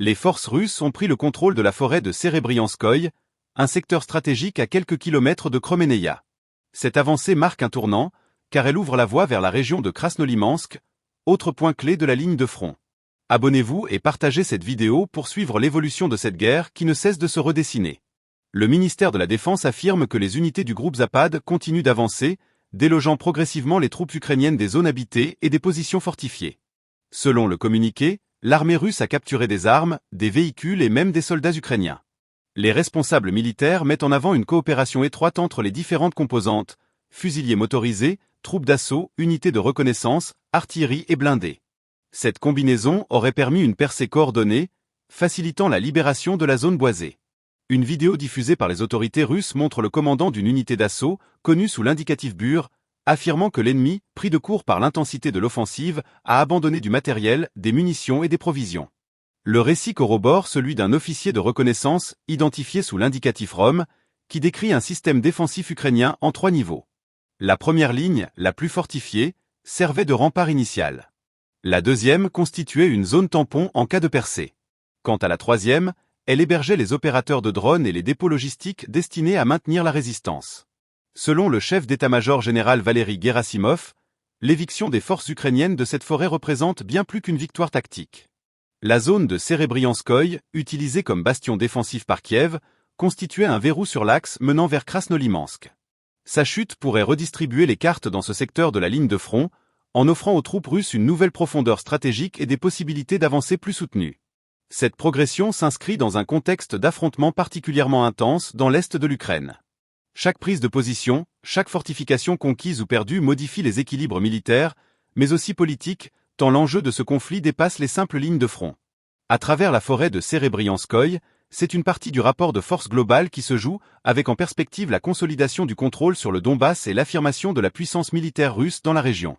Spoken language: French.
Les forces russes ont pris le contrôle de la forêt de Serebrianskoïe, un secteur stratégique à quelques kilomètres de Kremeneia. Cette avancée marque un tournant, car elle ouvre la voie vers la région de Krasnolimansk, autre point clé de la ligne de front. Abonnez-vous et partagez cette vidéo pour suivre l'évolution de cette guerre qui ne cesse de se redessiner. Le ministère de la Défense affirme que les unités du groupe Zapad continuent d'avancer, délogeant progressivement les troupes ukrainiennes des zones habitées et des positions fortifiées. Selon le communiqué, l'armée russe a capturé des armes, des véhicules et même des soldats ukrainiens. Les responsables militaires mettent en avant une coopération étroite entre les différentes composantes, fusiliers motorisés, troupes d'assaut, unités de reconnaissance, artillerie et blindés. Cette combinaison aurait permis une percée coordonnée, facilitant la libération de la zone boisée. Une vidéo diffusée par les autorités russes montre le commandant d'une unité d'assaut, connu sous l'indicatif Bur, affirmant que l'ennemi, pris de court par l'intensité de l'offensive, a abandonné du matériel, des munitions et des provisions. Le récit corrobore celui d'un officier de reconnaissance, identifié sous l'indicatif Rom, qui décrit un système défensif ukrainien en 3 niveaux. La première ligne, la plus fortifiée, servait de rempart initial. La deuxième constituait une zone tampon en cas de percée. Quant à la troisième, elle hébergeait les opérateurs de drones et les dépôts logistiques destinés à maintenir la résistance. Selon le chef d'état-major général Valery Gerasimov, l'éviction des forces ukrainiennes de cette forêt représente bien plus qu'une victoire tactique. La zone de Serebrianskoïe, utilisée comme bastion défensif par Kiev, constituait un verrou sur l'axe menant vers Krasnolimansk. Sa chute pourrait redistribuer les cartes dans ce secteur de la ligne de front, en offrant aux troupes russes une nouvelle profondeur stratégique et des possibilités d'avancée plus soutenues. Cette progression s'inscrit dans un contexte d'affrontement particulièrement intense dans l'est de l'Ukraine. Chaque prise de position, chaque fortification conquise ou perdue modifie les équilibres militaires, mais aussi politiques, tant l'enjeu de ce conflit dépasse les simples lignes de front. À travers la forêt de Serebrianskoïe, c'est une partie du rapport de force global qui se joue, avec en perspective la consolidation du contrôle sur le Donbass et l'affirmation de la puissance militaire russe dans la région.